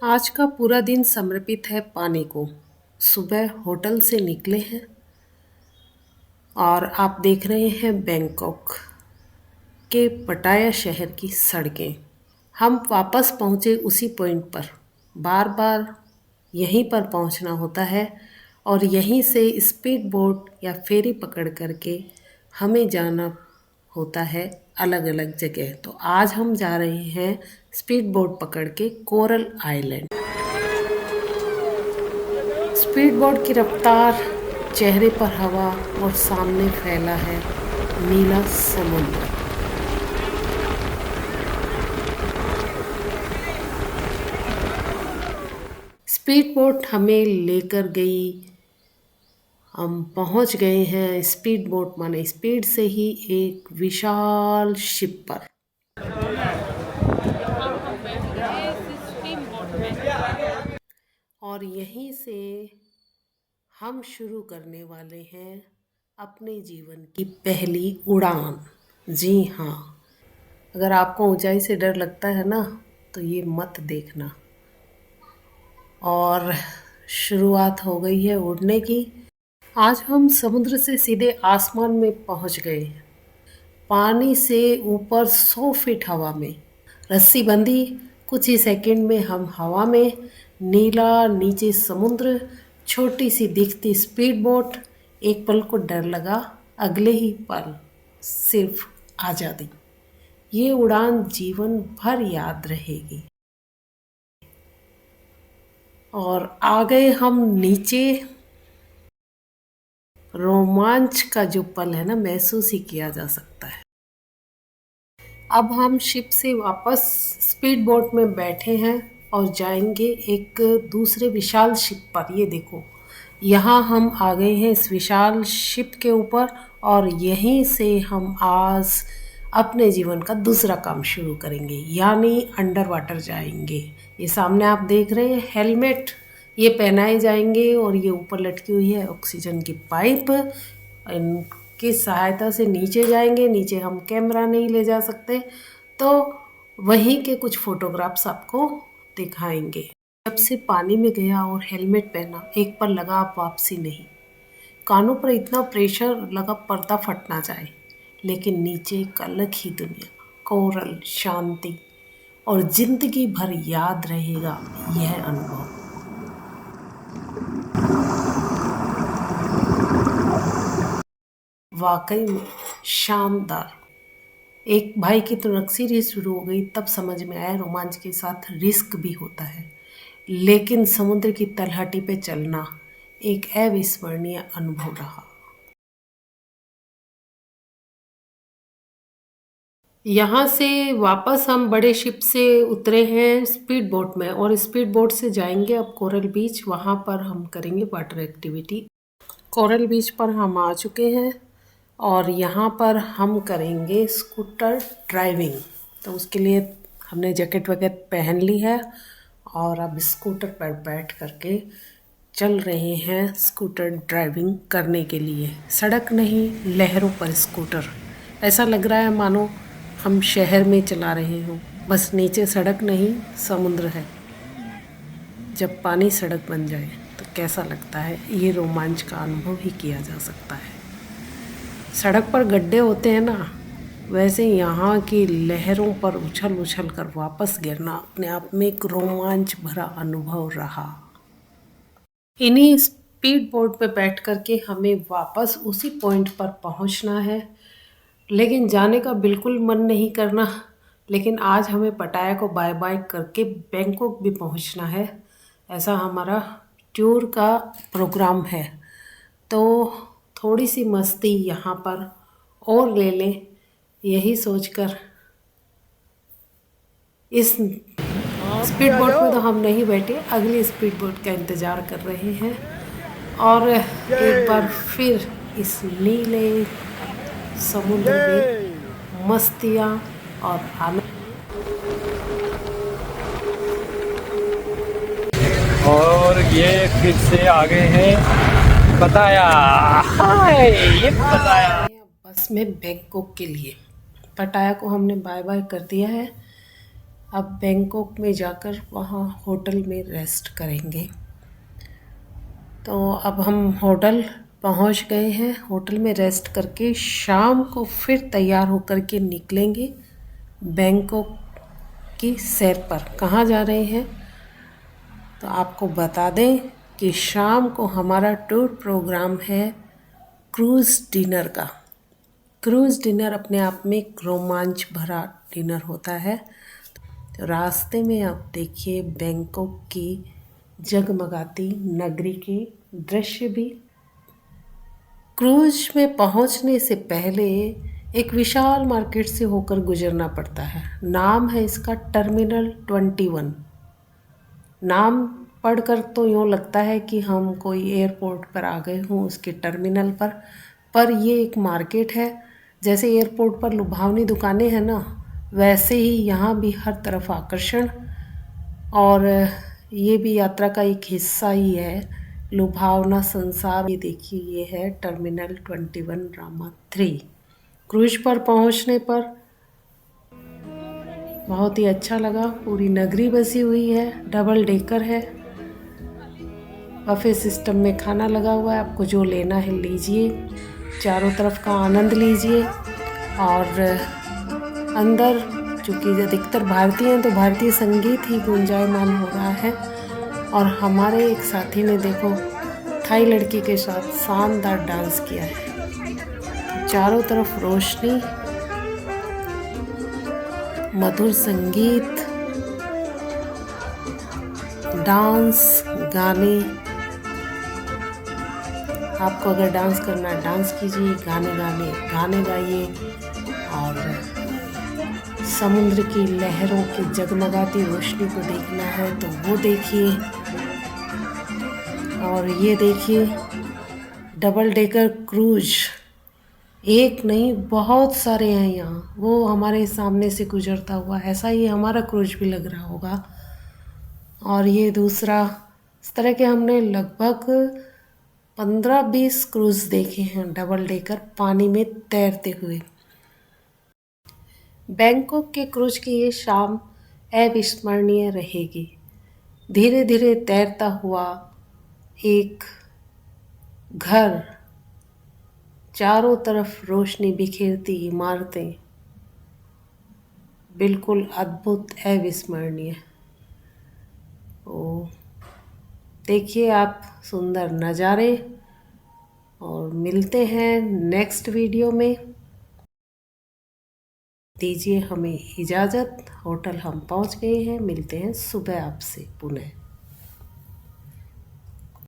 आज का पूरा दिन समर्पित है पानी को। सुबह होटल से निकले हैं और आप देख रहे हैं बैंकॉक के पटाया शहर की सड़कें। हम वापस पहुँचे उसी पॉइंट पर। बार बार यहीं पर पहुँचना होता है और यहीं से स्पीड बोट या फेरी पकड़ करके हमें जाना होता है अलग अलग जगह। तो आज हम जा रहे हैं स्पीड बोट पकड़ के कोरल आइलैंड। स्पीड बोट की रफ्तार, चेहरे पर हवा और सामने फैला है नीला समुद्र। स्पीड बोट हमें लेकर गई। हम पहुंच गए हैं स्पीड बोट माने स्पीड से ही एक विशाल शिप पर। और यहीं से हम शुरू करने वाले हैं अपने जीवन की पहली उड़ान। जी हाँ, अगर आपको ऊंचाई से डर लगता है ना तो ये मत देखना। और शुरुआत हो गई है उड़ने की। आज हम समुद्र से सीधे आसमान में पहुंच गए। पानी से ऊपर 100 फीट हवा में रस्सी बंधी। कुछ ही सेकंड में हम हवा में, नीला नीचे समुद्र, छोटी सी दिखती स्पीड बोट। एक पल को डर लगा, अगले ही पल सिर्फ आज़ादी। ये उड़ान जीवन भर याद रहेगी। और आ गए हम नीचे। रोमांच का जो पल है ना, महसूस ही किया जा सकता है। अब हम शिप से वापस स्पीड बोट में बैठे हैं और जाएंगे एक दूसरे विशाल शिप पर। ये देखो, यहाँ हम आ गए हैं इस विशाल शिप के ऊपर और यहीं से हम आज अपने जीवन का दूसरा काम शुरू करेंगे, यानी अंडर वाटर जाएंगे। ये सामने आप देख रहे हैं हेलमेट, ये पहनाए जाएंगे और ये ऊपर लटकी हुई है ऑक्सीजन की पाइप। इनकी सहायता से नीचे जाएंगे। नीचे हम कैमरा नहीं ले जा सकते, तो वहीं के कुछ फोटोग्राफ्स आपको दिखाएंगे। जब से पानी में गया और हेलमेट पहना, एक पर लगा अब वापसी नहीं। कानों पर इतना प्रेशर लगा पर्दा फट ना जाए, लेकिन नीचे एक अलग ही दुनिया, कोरल, शांति और जिंदगी भर याद रहेगा यह अनुभव। वाकई में शानदार। एक भाई की तो नक्सी रेस शुरू हो गई, तब समझ में आया रोमांच के साथ रिस्क भी होता है। लेकिन समुद्र की तलहटी पे चलना एक अविस्मरणीय अनुभव रहा। यहाँ से वापस हम बड़े शिप से उतरे हैं स्पीड बोट में और स्पीड बोट से जाएंगे अब कोरल बीच। वहाँ पर हम करेंगे वाटर एक्टिविटी। कोरल बीच पर हम आ चुके हैं और यहाँ पर हम करेंगे स्कूटर ड्राइविंग। तो उसके लिए हमने जैकेट वगैरह पहन ली है और अब स्कूटर पर बैठ करके चल रहे हैं स्कूटर ड्राइविंग करने के लिए। सड़क नहीं, लहरों पर स्कूटर। ऐसा लग रहा है मानो हम शहर में चला रहे हों, बस नीचे सड़क नहीं समुद्र है। जब पानी सड़क बन जाए तो कैसा लगता है, ये रोमांच का अनुभव ही किया जा सकता है। सड़क पर गड्ढे होते हैं ना, वैसे यहाँ की लहरों पर उछल उछल कर वापस गिरना अपने आप में एक रोमांच भरा अनुभव रहा। इन्हीं स्पीड बोट पे बैठ कर के हमें वापस उसी पॉइंट पर पहुँचना है, लेकिन जाने का बिल्कुल मन नहीं करना। लेकिन आज हमें पटाया को बाय बाय करके बैंकॉक भी पहुँचना है। ऐसा हमारा टूर का प्रोग्राम है। तो थोड़ी सी मस्ती यहाँ पर और ले लें, यही सोचकर इस स्पीड बोट में तो हम नहीं बैठे, अगली स्पीड बोट का इंतज़ार कर रहे हैं। और एक बार फिर इस नीले समुद्र में मस्तियाँ और आनंद। और ये फिर से आ गए हैं पटाया। हाय, ये पटाया बस में बैंकॉक के लिए। पटाया को हमने बाय बाय कर दिया है। अब बैंकॉक में जाकर वहाँ होटल में रेस्ट करेंगे। तो अब हम होटल पहुँच गए हैं। होटल में रेस्ट करके शाम को फिर तैयार होकर के निकलेंगे बैंकॉक की सैर पर। कहाँ जा रहे हैं तो आपको बता दें कि शाम को हमारा टूर प्रोग्राम है क्रूज़ डिनर का। क्रूज़ डिनर अपने आप में एक रोमांच भरा डिनर होता है। तो रास्ते में आप देखिए बैंकॉक की जगमगाती नगरी के दृश्य भी। क्रूज़ में पहुंचने से पहले एक विशाल मार्केट से होकर गुजरना पड़ता है। नाम है इसका टर्मिनल 21। नाम पढ़कर तो यूँ लगता है कि हम कोई एयरपोर्ट पर आ गए हों उसके टर्मिनल पर ये एक मार्केट है। जैसे एयरपोर्ट पर लुभावनी दुकानें हैं ना, वैसे ही यहाँ भी हर तरफ आकर्षण, और ये भी यात्रा का एक हिस्सा ही है, लुभावना संसार। ये देखिए ये है टर्मिनल 21 रामा 3। क्रूज पर पहुँचने पर बहुत ही अच्छा लगा। पूरी नगरी बसी हुई है, डबल डेकर है, बफे सिस्टम में खाना लगा हुआ है। आपको जो लेना है लीजिए, चारों तरफ का आनंद लीजिए। और अंदर चूँकि अधिकतर भारतीय हैं तो भारतीय संगीत ही गुंजायमान हो रहा है। और हमारे एक साथी ने देखो थाई लड़की के साथ शानदार डांस किया है। चारों तरफ रोशनी, मधुर संगीत, डांस, गाने। आपको अगर डांस करना है डांस कीजिए, गाने गाइए। और समुद्र की लहरों की जगमगाती रोशनी को देखना है तो वो देखिए। और ये देखिए डबल डेकर क्रूज, एक नहीं बहुत सारे हैं यहाँ। वो हमारे सामने से गुजरता हुआ ऐसा ही हमारा क्रूज भी लग रहा होगा। और ये दूसरा, इस तरह के हमने लगभग 15-20 क्रूज देखे हैं डबल डेकर पानी में तैरते हुए। बैंकॉक के क्रूज की ये शाम अविस्मरणीय रहेगी। धीरे धीरे तैरता हुआ एक घर, चारों तरफ रोशनी बिखेरती इमारतें, बिल्कुल अद्भुत, अविस्मरणीय। तो देखिए आप सुंदर नज़ारे। और मिलते हैं नेक्स्ट वीडियो में। दीजिए हमें इजाज़त। होटल हम पहुंच गए हैं, मिलते हैं सुबह आपसे पुनः।